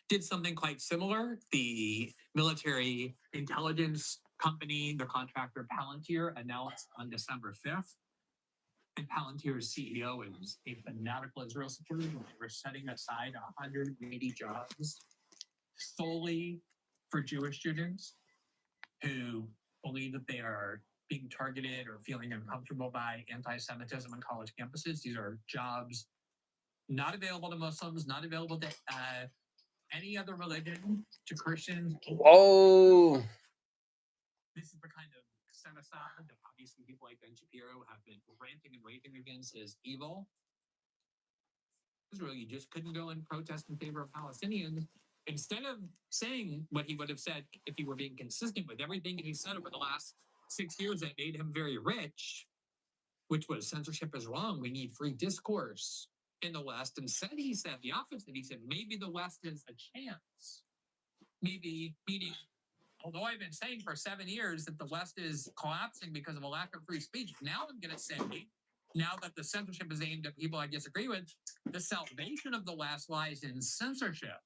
did something quite similar. The military intelligence company, the contractor Palantir, announced on December 5th. And Palantir's CEO is a fanatical Israel supporter. They were setting aside 180 jobs solely for Jewish students who believe that they are being targeted or feeling uncomfortable by anti-Semitism on college campuses. These are jobs not available to Muslims, not available to any other religion, to Christians. Oh, This is the kind of set aside that obviously people like Ben Shapiro have been ranting and raving against as evil. Israel, you just couldn't go and protest in favor of Palestinians. Instead of saying what he would have said if he were being consistent with everything he said over the last 6 years that made him very rich, which was censorship is wrong, we need free discourse in the West. Instead, he said the opposite. He said maybe the West is a chance. Maybe, meaning, although I've been saying for 7 years that the West is collapsing because of a lack of free speech, now I'm going to say, now that the censorship is aimed at people I disagree with, the salvation of the West lies in censorship.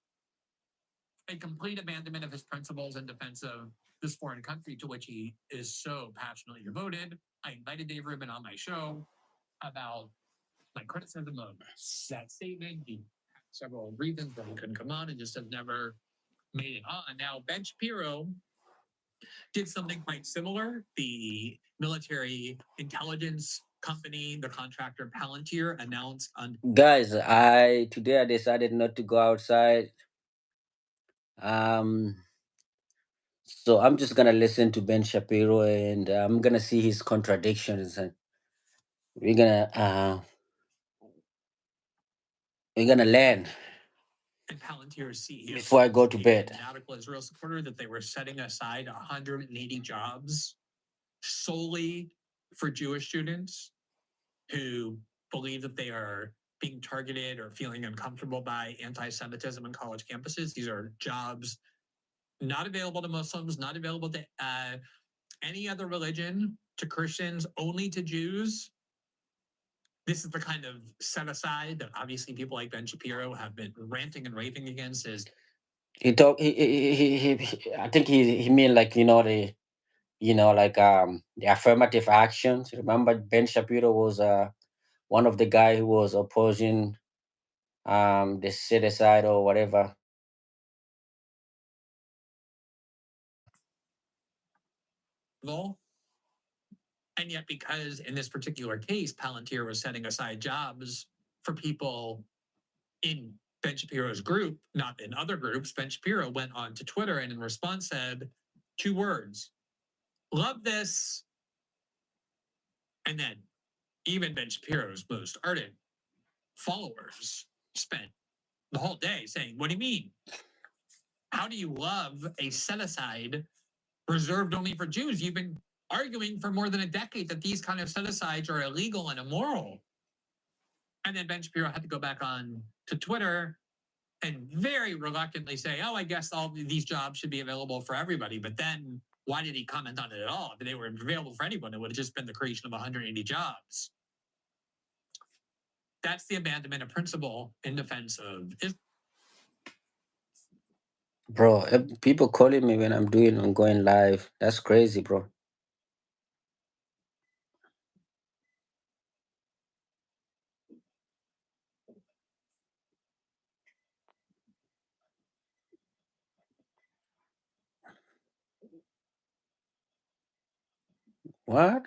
A complete abandonment of his principles in defense of this foreign country to which he is so passionately devoted. I invited Dave Rubin on my show about my criticism of that statement. He had several reasons that he couldn't come on and just has never made it on. Now, Ben Shapiro did something quite similar. The military intelligence company, the contractor Palantir, announced on guys, today I decided not to go outside. Um, so I'm just gonna listen to Ben Shapiro, and I'm gonna see his contradictions, and we're gonna uh, we're gonna learn and Palantir's CEO before I go to a bed. fanatical Israel supporter that they were setting aside 180 jobs solely for Jewish students who believe that they are being targeted or feeling uncomfortable by anti-Semitism on college campuses. These are jobs not available to Muslims, not available to any other religion, to Christians, only to Jews. This is the kind of set aside that obviously people like Ben Shapiro have been ranting and raving against. Is He talk. I think he mean like the affirmative actions. Remember, Ben Shapiro was one of the guy who was opposing the set aside or whatever. evil. And yet, because in this particular case, Palantir was setting aside jobs for people in Ben Shapiro's group, not in other groups, Ben Shapiro went on to Twitter and in response said 2 words: love this. And then even Ben Shapiro's most ardent followers spent the whole day saying, what do you mean? How do you love a set aside reserved only for Jews? You've been arguing for more than a decade that these kind of set asides are illegal and immoral. And then Ben Shapiro had to go back on to Twitter and very reluctantly say, oh, I guess all these jobs should be available for everybody. But then why did he comment on it at all? If they were available for anyone, it would have just been the creation of 180 jobs. That's the abandonment of principle in defense of Israel. Bro, people calling me when I'm going live. That's crazy, bro. What?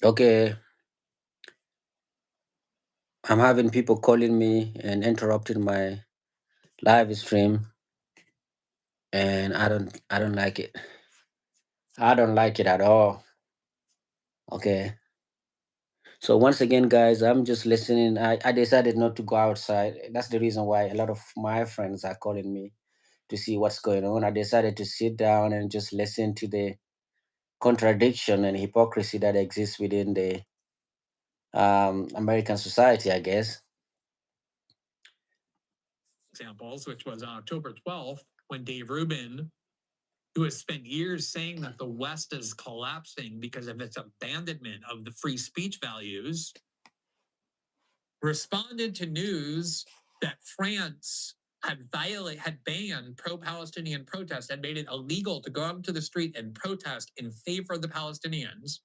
Okay, I'm having people calling me and interrupting my live stream, and I don't like it. I don't like it at all. Okay. So once again, guys, I'm just listening. I decided not to go outside. That's the reason why a lot of my friends are calling me. to see what's going on. I decided to sit down and just listen to the contradiction and hypocrisy that exists within the American society, I guess. Examples, which was on October 12th, when Dave Rubin, who has spent years saying that the West is collapsing because of its abandonment of the free speech values, responded to news that France had banned pro-Palestinian protests, had made it illegal to go out into the street and protest in favor of the Palestinians.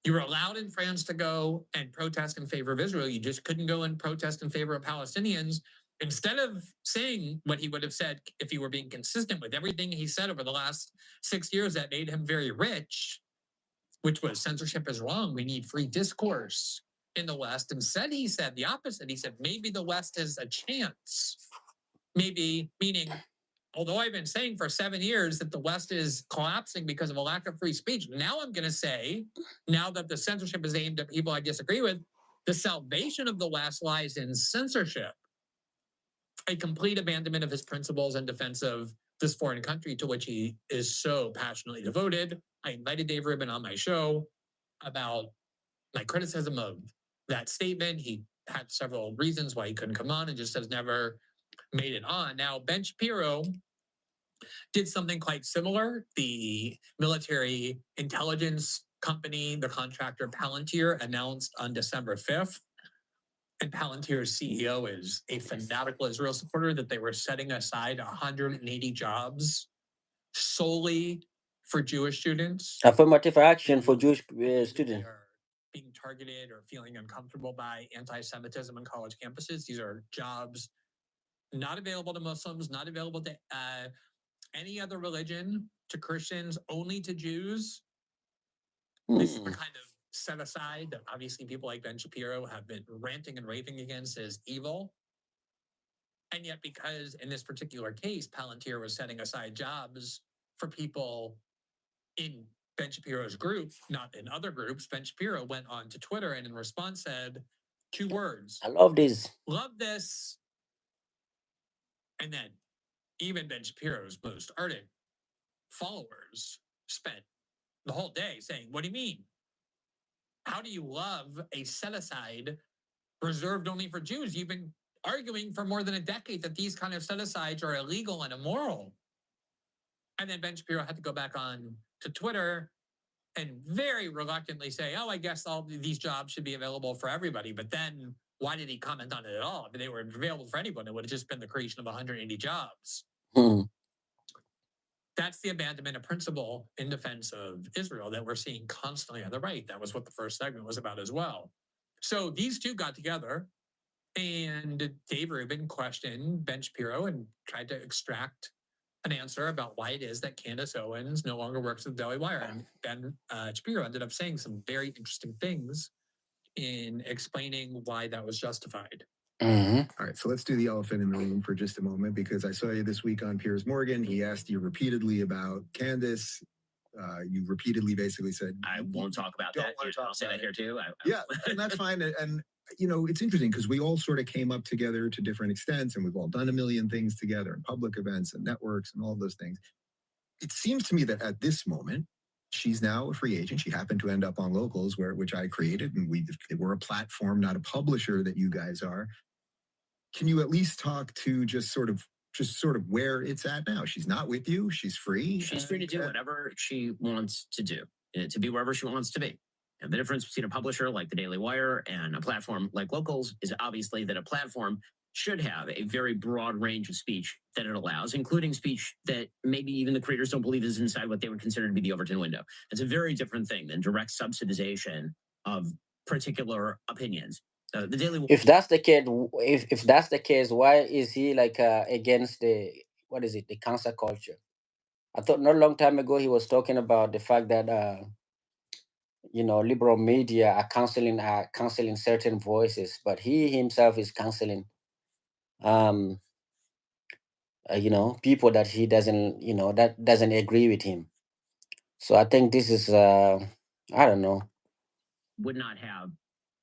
You were allowed in France to go and protest in favor of Israel. You just couldn't go and protest in favor of Palestinians. Instead of saying what he would have said if he were being consistent with everything he said over the last 6 years that made him very rich, which was censorship is wrong, we need free discourse in the West. Instead, he said the opposite. He said maybe the West has a chance. Maybe, meaning, although I've been saying for 7 years that the West is collapsing because of a lack of free speech, now I'm going to say, now that the censorship is aimed at people I disagree with, the salvation of the West lies in censorship. A complete abandonment of his principles in defense of this foreign country to which he is so passionately devoted. I invited Dave Rubin on my show about my criticism of that statement. He had several reasons why he couldn't come on and just has never made it on. Now, Ben Shapiro did something quite similar. The military intelligence company, the contractor Palantir, announced on December 5th, and Palantir's CEO is a fanatical Israel supporter, that they were setting aside 180 jobs solely for Jewish students. Affirmative action for Jewish students. Being targeted or feeling uncomfortable by anti-Semitism on college campuses. These are jobs not available to Muslims, not available to any other religion, to Christians, only to Jews. This is the kind of set aside that obviously people like Ben Shapiro have been ranting and raving against as evil. And yet, because in this particular case, Palantir was setting aside jobs for people in Ben Shapiro's group, not in other groups, Ben Shapiro went on to Twitter and in response said 2 words. I love this. Love this. And then even Ben Shapiro's most ardent followers spent the whole day saying, what do you mean? How do you love a set-aside reserved only for Jews? You've been arguing for more than a decade that these kind of set-asides are illegal and immoral. And then Ben Shapiro had to go back on to Twitter and very reluctantly say, oh, I guess all these jobs should be available for everybody. But then why did he comment on it at all? If they were available for anyone, it would have just been the creation of 180 jobs. That's the abandonment of principle in defense of Israel that we're seeing constantly on the right. That was what the first segment was about as well. So these two got together, and Dave Rubin questioned Ben Shapiro and tried to extract an answer about why it is that Candace Owens no longer works at the Daily Wire. And Ben Shapiro ended up saying some very interesting things in explaining why that was justified. All right, so let's do the elephant in the room for just a moment, because I saw you this week on Piers Morgan. He asked you repeatedly about Candace. You repeatedly basically said, I won't talk about that. I'll say that here too. Yeah, and that's fine. And, you know, it's interesting because we all sort of came up together to different extents, and we've all done a million things together in public events and networks and all those things. It seems to me that at this moment, she's now a free agent. She happened to end up on Locals, which I created, and we're a platform, not a publisher that you guys are. Can you at least talk to just sort of where it's at now? She's not with you. She's free. She's free to do whatever she wants to do, to be wherever she wants to be. And the difference between a publisher like the Daily Wire and a platform like Locals is obviously that a platform should have a very broad range of speech that it allows, including speech that maybe even the creators don't believe is inside what they would consider to be the Overton window. It's a very different thing than direct subsidization of particular opinions. The Daily. If that's the case, if that's the case, why is he like against the the cancel culture? I thought not a long time ago he was talking about the fact that liberal media are canceling certain voices, but he himself is canceling people that he doesn't that doesn't agree with him. So I think this is I don't know. Would not have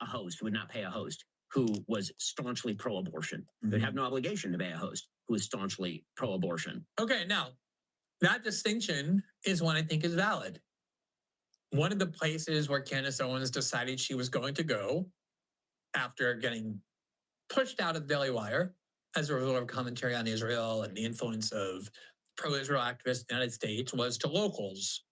a host, would not pay a host who was staunchly pro-abortion. Would have no obligation to pay a host who is staunchly pro-abortion. Okay, now that distinction is one I think is valid. One of the places where Candace Owens decided she was going to go after getting pushed out of the Daily Wire as a result of commentary on Israel and the influence of pro-Israel activists in the United States was to Locals,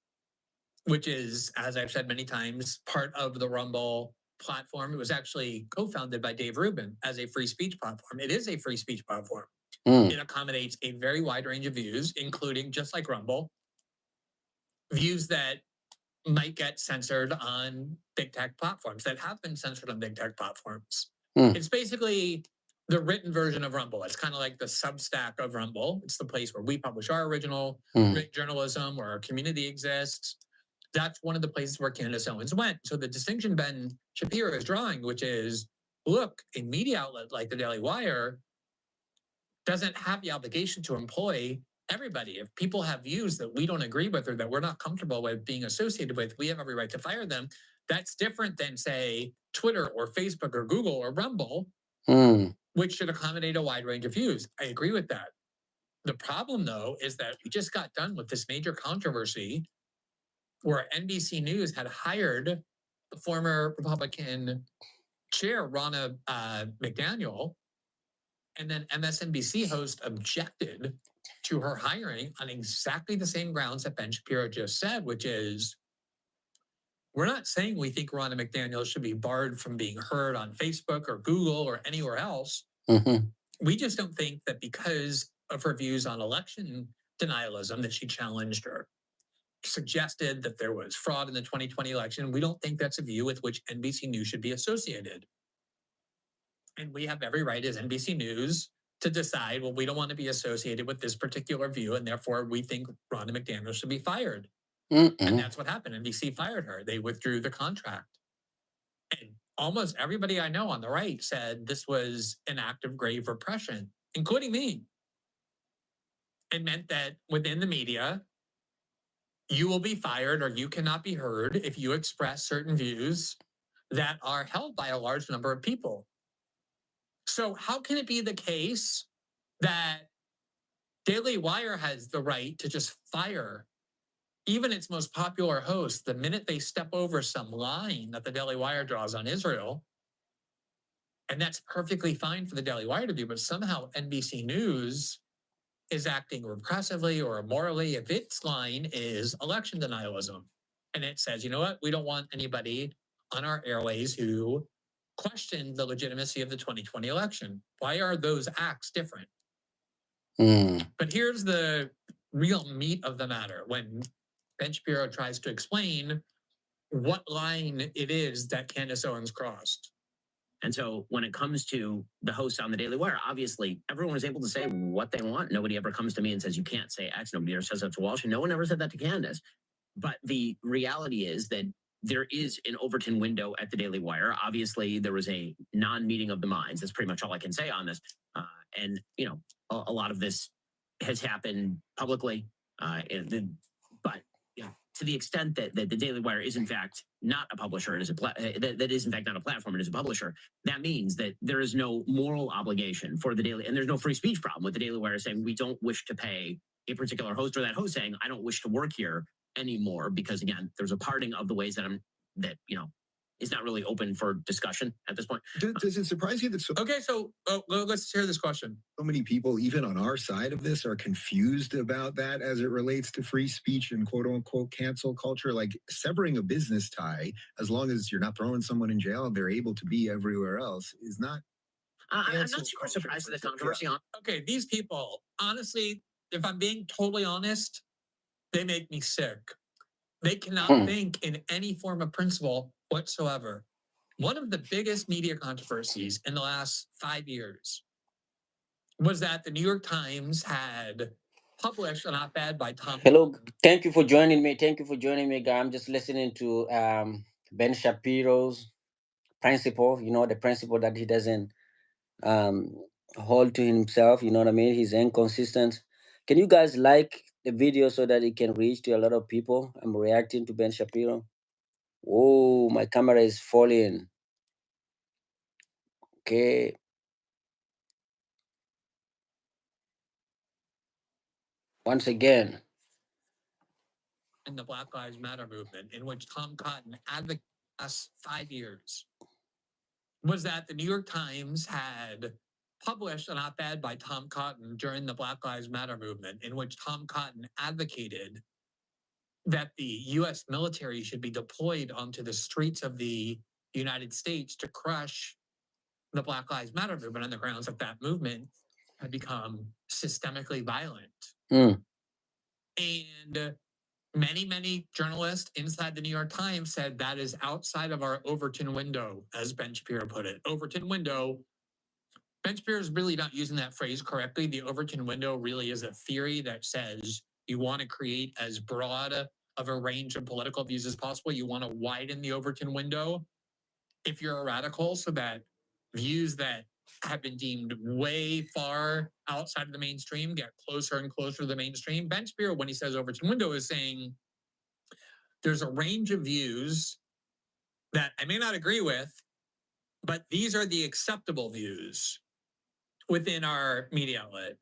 which is, as I've said many times, part of the Rumble platform. It was actually co-founded by Dave Rubin as a free speech platform. It is a free speech platform. It accommodates a very wide range of views, including, just like Rumble, views that might get censored on big tech platforms, that have been censored on big tech platforms. It's basically the written version of Rumble. It's kind of like the Substack of Rumble. It's the place where we publish our original written journalism, where our community exists. That's one of the places where Candace Owens went. So the distinction Ben Shapiro is drawing, which is, look, a media outlet like the Daily Wire doesn't have the obligation to employ everybody. If people have views that we don't agree with or that we're not comfortable with being associated with, we have every right to fire them. That's different than, say, Twitter or Facebook or Google or Rumble, which should accommodate a wide range of views. I agree with that. The problem, though, is that we just got done with this major controversy where NBC News had hired the former Republican chair, Ronna McDaniel, and then MSNBC host objected to her hiring on exactly the same grounds that Ben Shapiro just said, which is, we're not saying we think Ronna McDaniel should be barred from being heard on Facebook or Google or anywhere else. We just don't think that because of her views on election denialism that she challenged or suggested that there was fraud in the 2020 election, we don't think that's a view with which NBC News should be associated. And we have every right as NBC News to decide, well, we don't want to be associated with this particular view, and therefore we think Ronna McDaniel should be fired. And that's what happened. NBC fired her. They withdrew the contract. And almost everybody I know on the right said this was an act of grave repression, including me. It meant that within the media, you will be fired or you cannot be heard if you express certain views that are held by a large number of people. So how can it be the case that Daily Wire has the right to just fire even its most popular host the minute they step over some line that the Daily Wire draws on Israel? And that's perfectly fine for the Daily Wire to do, but somehow NBC News is acting repressively or immorally if its line is election denialism. And it says, you know what, we don't want anybody on our airways who question the legitimacy of the 2020 election. Why are those acts different? But here's the real meat of the matter. When Ben Shapiro tries to explain what line it is that Candace Owens crossed. And so when it comes to the hosts on the Daily Wire, obviously everyone is able to say what they want. Nobody ever comes to me and says, you can't say X. Nobody ever says that to Walsh. No one ever said that to Candace. But the reality is that there is an Overton window at the Daily Wire. Obviously, there was a non-meeting of the minds. That's pretty much all I can say on this. And, you know, a lot of this has happened publicly. But yeah, to the extent that the Daily Wire is in fact not a publisher, it is that is in fact not a platform, it is a publisher. That means that there is no moral obligation for the Daily, and there's no free speech problem with the Daily Wire saying we don't wish to pay a particular host, or that host saying I don't wish to work here anymore, because again, there's a parting of the ways that is not really open for discussion at this point. Does it surprise you that so let's hear this question. So many people, even on our side of this, are confused about that as it relates to free speech and quote unquote cancel culture? Like severing a business tie, as long as you're not throwing someone in jail, they're able to be everywhere else, is not. I'm not super surprised at the controversy on. Okay, these people, honestly, if I'm being totally honest, they make me sick. They cannot think in any form of principle whatsoever. One of the biggest media controversies in the last 5 years was that the New York Times had published an op-ed by Tom. Hello, thank you for joining me. Thank you for joining me, guy. I'm just listening to Ben Shapiro's principle. You know, the principle that he doesn't hold to himself. You know what I mean? He's inconsistent. Can you guys like the video so that it can reach to a lot of people? I'm reacting to Ben Shapiro. Oh, my camera is falling. Okay. once again. In the Black Lives Matter movement, in which Tom Cotton advocated us 5 years, was that the New York Times had published an op-ed by Tom Cotton during the Black Lives Matter movement, in which Tom Cotton advocated that the U.S. military should be deployed onto the streets of the United States to crush the Black Lives Matter movement on the grounds that that movement had become systemically violent. Mm. And many journalists inside the New York Times said that is outside of our Overton window, as Ben Shapiro put it. Overton window. Ben Shapiro is really not using that phrase correctly. The Overton window really is a theory that says you want to create as broad of a range of political views as possible. You want to widen the Overton window if you're a radical, so that views that have been deemed way far outside of the mainstream get closer and closer to the mainstream. Ben Shapiro, when he says Overton window, is saying there's a range of views that I may not agree with, but these are the acceptable views within our media outlet.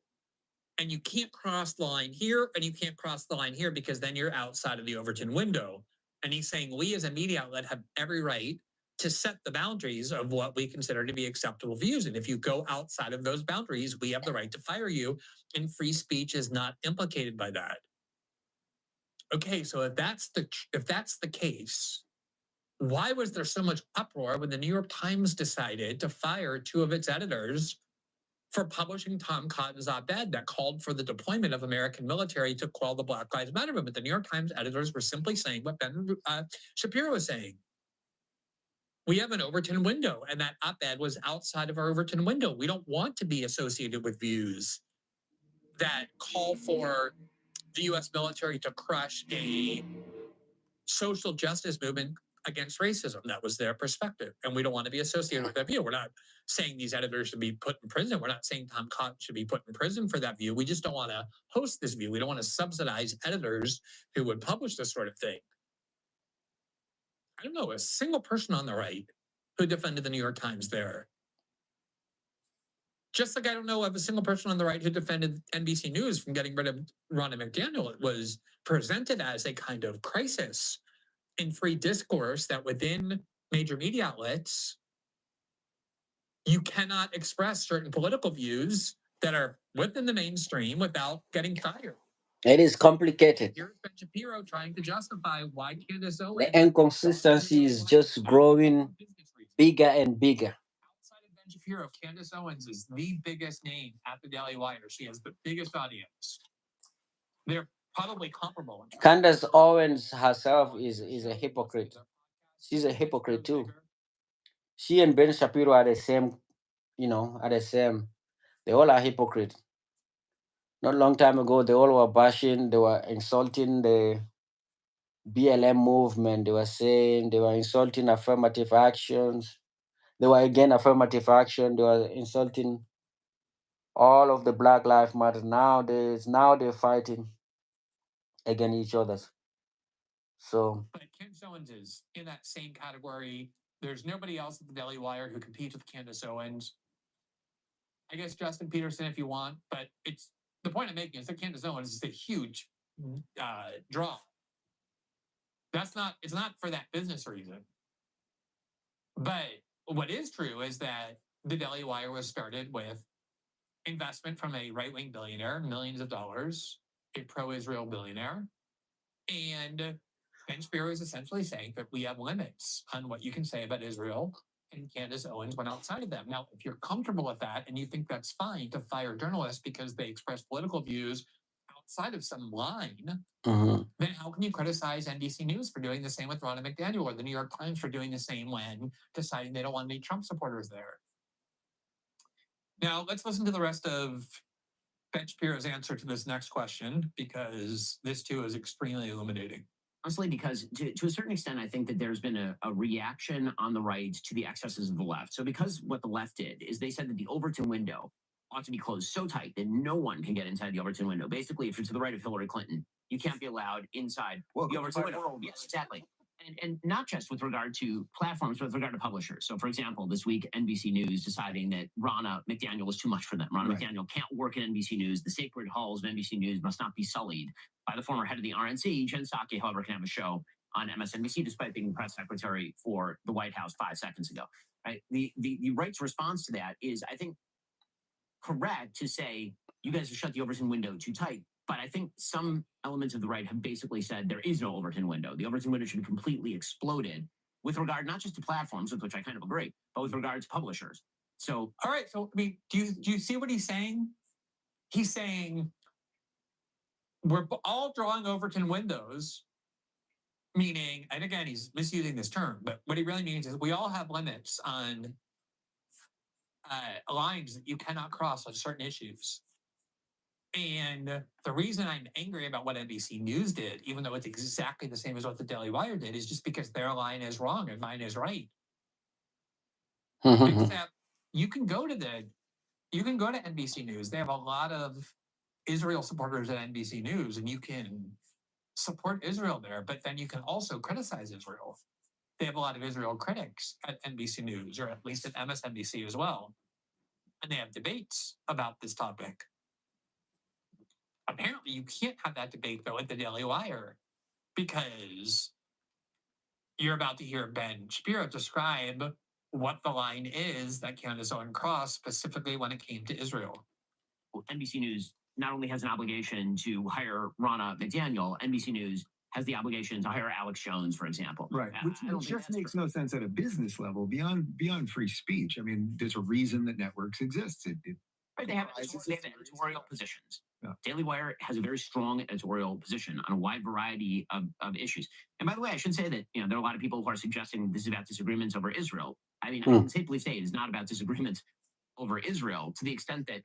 And you can't cross the line here and you can't cross the line here, because then you're outside of the Overton window. And he's saying we as a media outlet have every right to set the boundaries of what we consider to be acceptable views. And if you go outside of those boundaries, we have the right to fire you, and free speech is not implicated by that. Okay, so if that's the case, why was there so much uproar when the New York Times decided to fire 2 of its editors for publishing Tom Cotton's op-ed that called for the deployment of American military to quell the Black Lives Matter movement? The New York Times editors were simply saying what Ben Shapiro was saying. We have an Overton window, and that op-ed was outside of our Overton window. We don't want to be associated with views that call for the U.S. military to crush a social justice movement against racism. That was their perspective, and we don't want to be associated with that view. We're not saying these editors should be put in prison. We're not saying Tom Cotton should be put in prison for that view. We just don't want to host this view. We don't want to subsidize editors who would publish this sort of thing. I don't know a single person on the right who defended the New York Times there. Just like I don't know of a single person on the right who defended NBC News from getting rid of Ronna McDaniel. It was presented as a kind of crisis in free discourse that within major media outlets, you cannot express certain political views that are within the mainstream without getting fired. It is complicated. Here's Ben Shapiro trying to justify why Candace Owens. The inconsistency is just growing bigger and bigger. Outside of Ben Shapiro, Candace Owens is the biggest name at the Daily Wire. She has the biggest audience. They're probably comparable. Candace Owens herself is a hypocrite. She's a hypocrite too. She and Ben Shapiro are the same, are the same. They all are hypocrites. Not long time ago, they all were bashing, they were insulting the BLM movement. They were saying they were insulting affirmative actions. They were again affirmative action. They were insulting all of the Black Lives Matter. Now they're fighting against each other. So, but Candace Owens is in that same category. There's nobody else at the Daily Wire who competes with Candace Owens. I guess Justin Peterson if you want, but it's the point I'm making is that Candace Owens is a huge draw. It's not for that business reason. But what is true is that the Daily Wire was started with investment from a right-wing billionaire, millions of dollars, a pro-Israel billionaire. And Ben Shapiro is essentially saying that we have limits on what you can say about Israel, and Candace Owens went outside of them. Now, if you're comfortable with that and you think that's fine to fire journalists because they express political views outside of some line, then how can you criticize NBC News for doing the same with Ronna McDaniel, or the New York Times for doing the same when deciding they don't want any Trump supporters there? Now, let's listen to the rest of Ben Shapiro's answer to this next question, because this too is extremely illuminating. Honestly, because to a certain extent, I think that there's been a reaction on the right to the excesses of the left. So because what the left did is they said that the Overton window ought to be closed so tight that no one can get inside the Overton window. Basically, if you're to the right of Hillary Clinton, you can't be allowed inside the Overton window. Yes, exactly. and not just with regard to platforms, but with regard to publishers. So, for example, this week, NBC News deciding that Ronna McDaniel was too much for them. Ronna McDaniel can't work at NBC News. The sacred halls of NBC News must not be sullied by the former head of the RNC. Jen Psaki, however, can have a show on MSNBC despite being press secretary for the White House 5 seconds ago. Right? The right's response to that is, I think, correct to say you guys have shut the Overton window too tight. But I think some elements of the right have basically said there is no Overton window. The Overton window should be completely exploded with regard not just to platforms, with which I kind of agree, but with regard to publishers. So, all right. So, I mean, do you see what he's saying? He's saying we're all drawing Overton windows, meaning, and again, he's misusing this term, but what he really means is we all have limits on lines that you cannot cross on certain issues. And the reason I'm angry about what NBC News did, even though it's exactly the same as what the Daily Wire did, is just because their line is wrong and mine is right. Except you can go to NBC News. They have a lot of Israel supporters at NBC News, and you can support Israel there, but then you can also criticize Israel. They have a lot of Israel critics at NBC News, or at least at MSNBC as well. And they have debates about this topic. Apparently, you can't have that debate, though, at the Daily Wire, because you're about to hear Ben Shapiro describe what the line is that Candace Owen crossed, specifically when it came to Israel. Well, NBC News not only has an obligation to hire Ronna McDaniel, NBC News has the obligation to hire Alex Jones, for example. Right, which just makes no sense at a business level beyond free speech. I mean, there's a reason that networks exist. Right, they have editorial positions. Yeah. Daily Wire has a very strong editorial position on a wide variety of issues. And by the way, I should say that there are a lot of people who are suggesting this is about disagreements over Israel. I mean, I can safely say it is not about disagreements over Israel, to the extent that,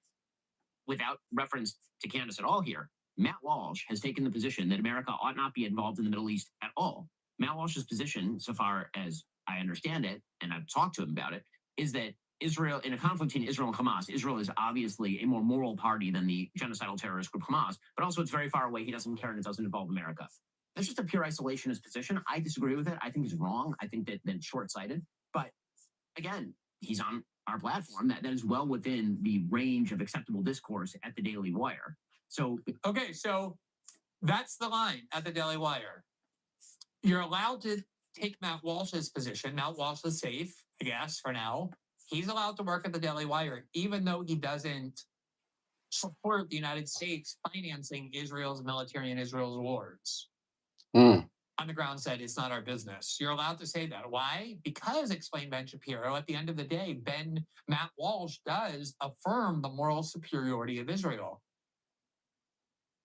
without reference to Candace at all here, Matt Walsh has taken the position that America ought not be involved in the Middle East at all. Matt Walsh's position, so far as I understand it, and I've talked to him about it, is that Israel, in a conflict between Israel and Hamas, Israel is obviously a more moral party than the genocidal terrorist group Hamas, but also it's very far away. He doesn't care and it doesn't involve America. That's just a pure isolationist position. I disagree with it. I think it's wrong. I think that it's short-sighted. But again, he's on our platform. That is well within the range of acceptable discourse at the Daily Wire. So, okay, so that's the line at the Daily Wire. You're allowed to take Matt Walsh's position. Matt Walsh is safe, I guess, for now. He's allowed to work at the Daily Wire, even though he doesn't support the United States financing Israel's military and Israel's wars. On the ground said, it's not our business. You're allowed to say that. Why? Because, explained Ben Shapiro, at the end of the day, Matt Walsh does affirm the moral superiority of Israel.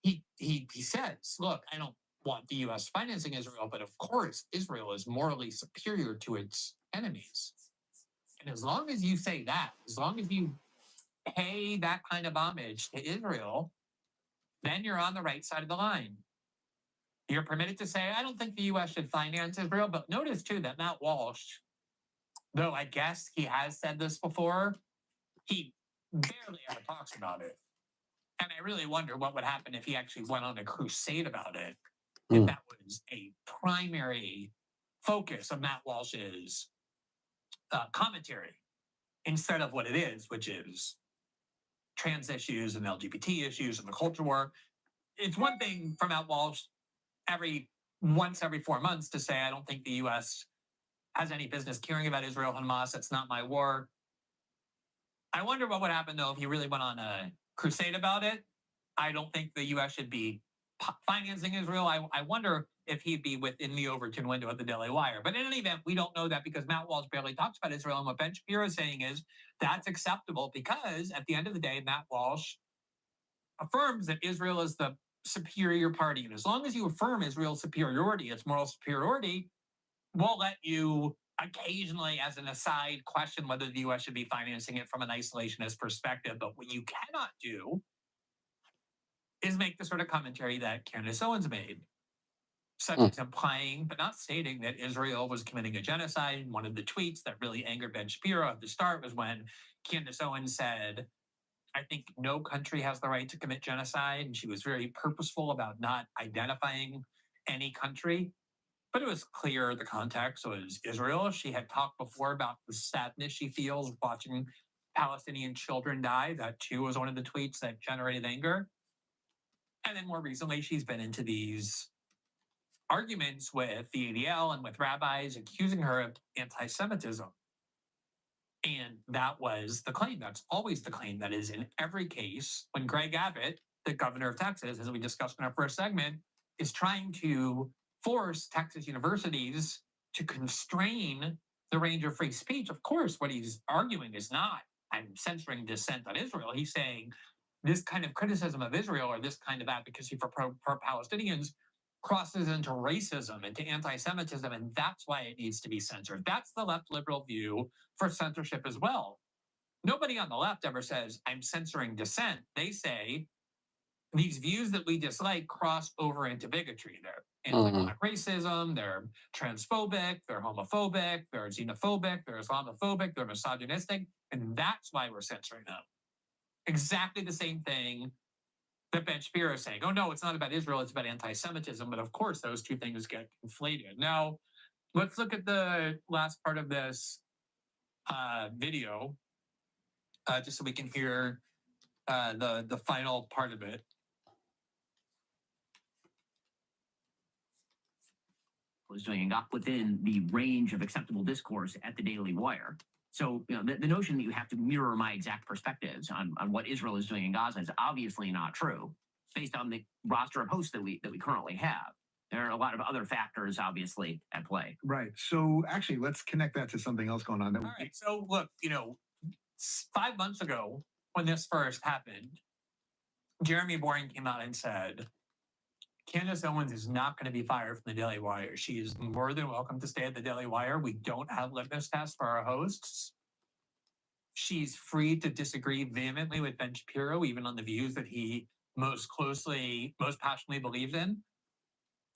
He says, look, I don't want the U.S. financing Israel, but of course, Israel is morally superior to its enemies. And as long as you say that, as long as you pay that kind of homage to Israel, then you're on the right side of the line. You're permitted to say, I don't think the U.S. should finance Israel. But notice, too, that Matt Walsh, though I guess he has said this before, he barely ever talks about it. And I really wonder what would happen if he actually went on a crusade about it, if that was a primary focus of Matt Walsh's commentary, instead of what it is, which is trans issues and LGBT issues and the culture war. It's one thing for Matt Walsh once every 4 months to say, I don't think the U.S. has any business caring about Israel and Hamas. It's not my war. I wonder what would happen, though, if he really went on a crusade about it. I don't think the U.S. should be financing Israel. I wonder if he'd be within the Overton window of the Daily Wire. But in any event, we don't know that because Matt Walsh barely talks about Israel. And what Ben Shapiro is saying is that's acceptable because at the end of the day, Matt Walsh affirms that Israel is the superior party. And as long as you affirm Israel's superiority, its moral superiority, we'll let you occasionally, as an aside, question whether the U.S. should be financing it from an isolationist perspective. But what you cannot do is make the sort of commentary that Candace Owens made, such as implying, but not stating, that Israel was committing a genocide. One of the tweets that really angered Ben Shapiro at the start was when Candace Owens said, I think no country has the right to commit genocide. And she was very purposeful about not identifying any country. but it was clear the context was Israel. She had talked before about the sadness she feels watching Palestinian children die. That too was one of the tweets that generated anger. And then more recently, she's been into these arguments with the ADL and with rabbis accusing her of anti-Semitism. And that was the claim. That's always the claim. That is in every case when Greg Abbott, the governor of Texas, as we discussed in our first segment, is trying to force Texas universities to constrain the range of free speech. Of course, what he's arguing is not, I'm censoring dissent on Israel. He's saying this kind of criticism of Israel or this kind of advocacy for pro-Palestinians crosses into racism, into anti-Semitism, and that's why it needs to be censored. That's the left liberal view for censorship as well. Nobody on the left ever says, I'm censoring dissent. They say these views that we dislike cross over into bigotry. They're anti-black racism, they're transphobic, they're homophobic, they're xenophobic, they're Islamophobic, they're misogynistic, and that's why we're censoring them. Exactly the same thing that Ben Shapiro is saying. Oh, no, it's not about Israel, it's about anti-Semitism. But of course, those two things get conflated. Now, let's look at the last part of this video, just so we can hear the final part of it. Was doing and got within the range of acceptable discourse at the Daily Wire. So, the notion that you have to mirror my exact perspectives on what Israel is doing in Gaza is obviously not true, based on the roster of hosts that we currently have. There are a lot of other factors, obviously, at play. Right. So, actually, let's connect that to something else going on. All right. So, look, 5 months ago, when this first happened, Jeremy Boring came out and said, Candace Owens is not going to be fired from the Daily Wire. She is more than welcome to stay at the Daily Wire. We don't have litmus tests for our hosts. She's free to disagree vehemently with Ben Shapiro, even on the views that he most passionately believes in.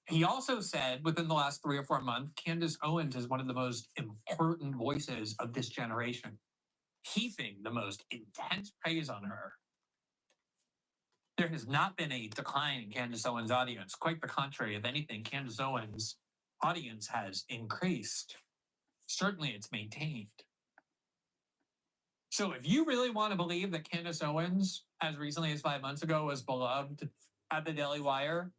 He also said within the last 3 or 4 months, Candace Owens is one of the most important voices of this generation, heaping the most intense praise on her. There has not been a decline in Candace Owens' audience. Quite the contrary. If anything, Candace Owens' audience has increased. Certainly, it's maintained. So if you really want to believe that Candace Owens, as recently as 5 months ago, was beloved at the Daily Wire,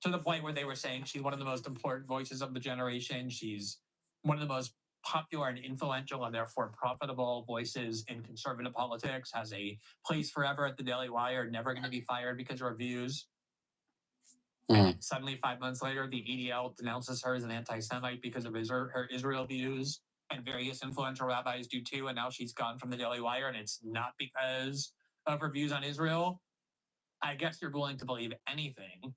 to the point where they were saying she's one of the most important voices of the generation, she's one of the most popular and influential and therefore profitable voices in conservative politics, has a place forever at the Daily Wire, never going to be fired because of her views. And suddenly 5 months later, the ADL denounces her as an anti-Semite because of her Israel views, and various influential rabbis do too. And now she's gone from the Daily Wire, and it's not because of her views on Israel. I guess you're willing to believe anything.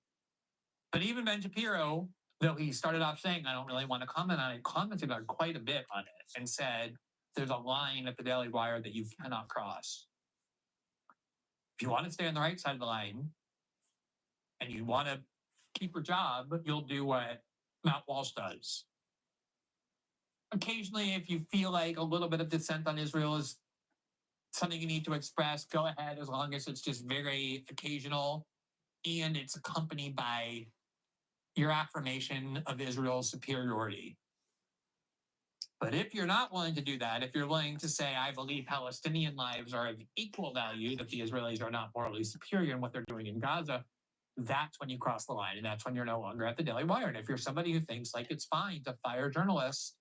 But even Ben Shapiro, though he started off saying, I don't really want to comment on it, commented on quite a bit on it and said, there's a line at the Daily Wire that you cannot cross. If you want to stay on the right side of the line and you want to keep your job, you'll do what Matt Walsh does. Occasionally, if you feel like a little bit of dissent on Israel is something you need to express, go ahead, as long as it's just very occasional and it's accompanied by your affirmation of Israel's superiority. But if you're not willing to do that, if you're willing to say, I believe Palestinian lives are of equal value, that the Israelis are not morally superior in what they're doing in Gaza, that's when you cross the line, and that's when you're no longer at the Daily Wire. And if you're somebody who thinks like it's fine to fire journalists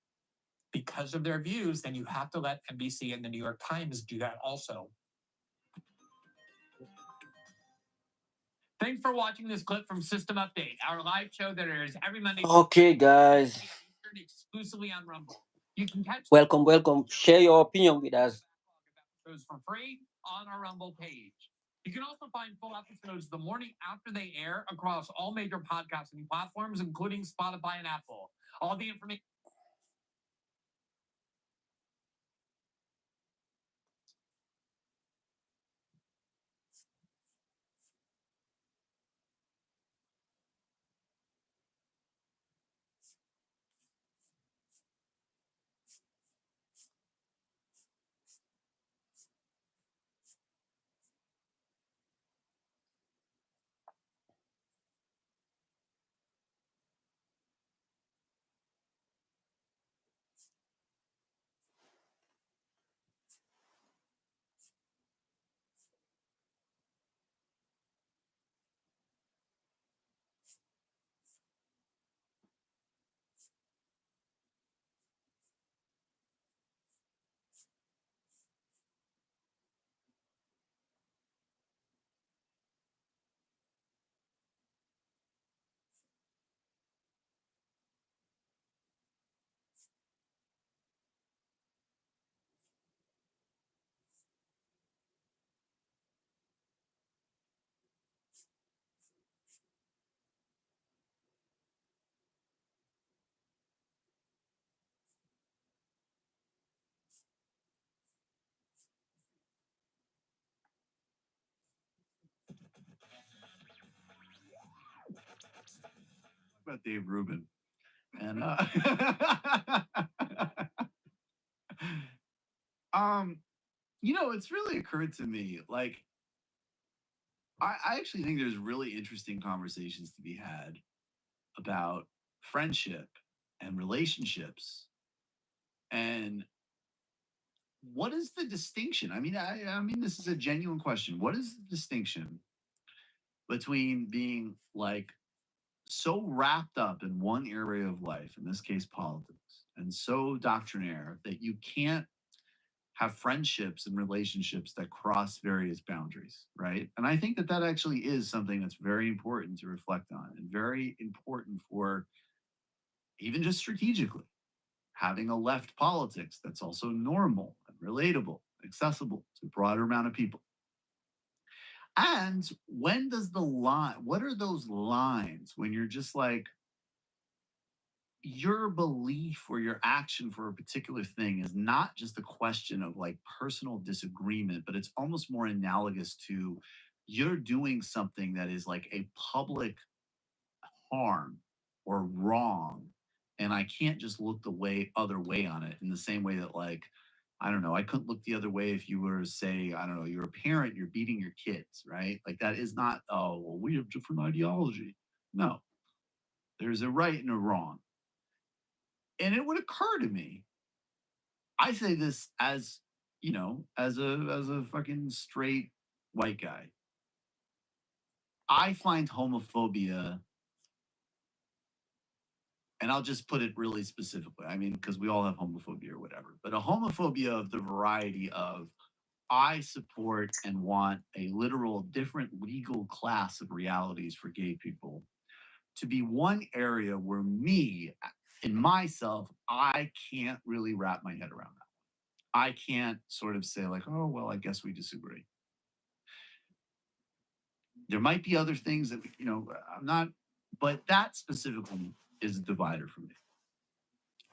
because of their views, then you have to let NBC and the New York Times do that also. Thanks for watching this clip from System Update, our live show that airs every Monday. Okay, guys. Exclusively on Rumble. You can catch Welcome. Share your opinion with us. Episodes for free on our Rumble page. You can also find full episodes the morning after they air across all major podcasting platforms, including Spotify and Apple. All the information. about Dave Rubin. And it's really occurred to me, like, I actually think there's really interesting conversations to be had about friendship and relationships and what is the distinction? I mean, this is a genuine question. What is the distinction between being like so wrapped up in one area of life, in this case politics, and so doctrinaire that you can't have friendships and relationships that cross various boundaries, right? And I think that that actually is something that's very important to reflect on and very important for even just strategically having a left politics that's also normal and relatable, accessible to a broader amount of people. And when does the line, what are those lines when you're just like, your belief or your action for a particular thing is not just a question of like personal disagreement, but it's almost more analogous to you're doing something that is like a public harm or wrong. And I can't just look the other way on it in the same way that like, I don't know, I couldn't look the other way if you were say, I don't know, you're a parent, you're beating your kids, right? Like that is not, oh, well, we have different ideology. No, there's a right and a wrong. And it would occur to me, I say this as, as a fucking straight white guy. I find homophobia, and I'll just put it really specifically. I mean, because we all have homophobia or whatever, but a homophobia of the variety of I support and want a literal different legal class of realities for gay people to be one area where me, in myself, I can't really wrap my head around that. I can't sort of say, like, oh, well, I guess we disagree. There might be other things that, I'm not, but that specifically is a divider for me.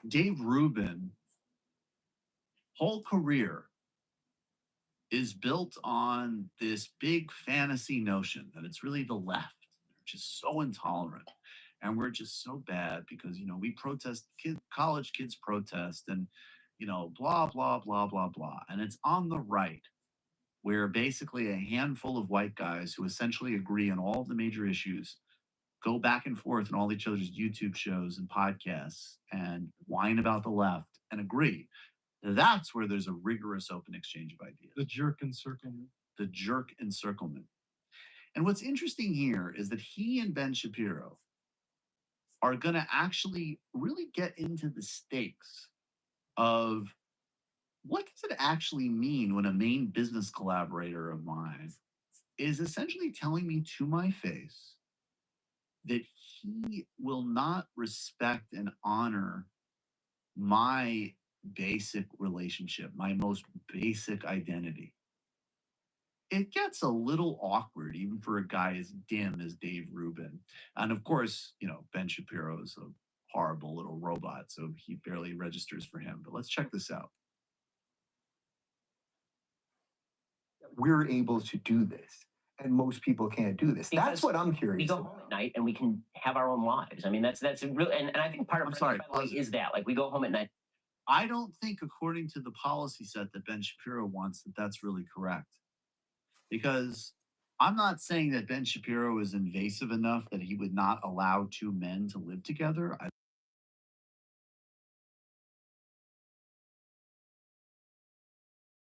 Dave Rubin, whole career is built on this big fantasy notion that it's really the left. They're just so intolerant. And we're just so bad because, we protest, college kids protest and, blah, blah, blah, blah, blah. And it's on the right where basically a handful of white guys who essentially agree on all of the major issues go back and forth in all each other's YouTube shows and podcasts and whine about the left and agree. That's where there's a rigorous open exchange of ideas. The jerk encirclement. The jerk encirclement. And what's interesting here is that he and Ben Shapiro are going to actually really get into the stakes of what does it actually mean when a main business collaborator of mine is essentially telling me to my face that he will not respect and honor my basic relationship, my most basic identity. It gets a little awkward, even for a guy as dim as Dave Rubin. And of course, Ben Shapiro is a horrible little robot, so he barely registers for him. But let's check this out. We're able to do this, and most people can't do this. Because that's what I'm we curious go about. home at night and we can have our own lives. I mean, that's really, and I think part of I'm it, sorry, by the way, is that like we go home at night. I don't think, according to the policy set that Ben Shapiro wants, that that's really correct. Because I'm not saying that Ben Shapiro is invasive enough that he would not allow two men to live together. I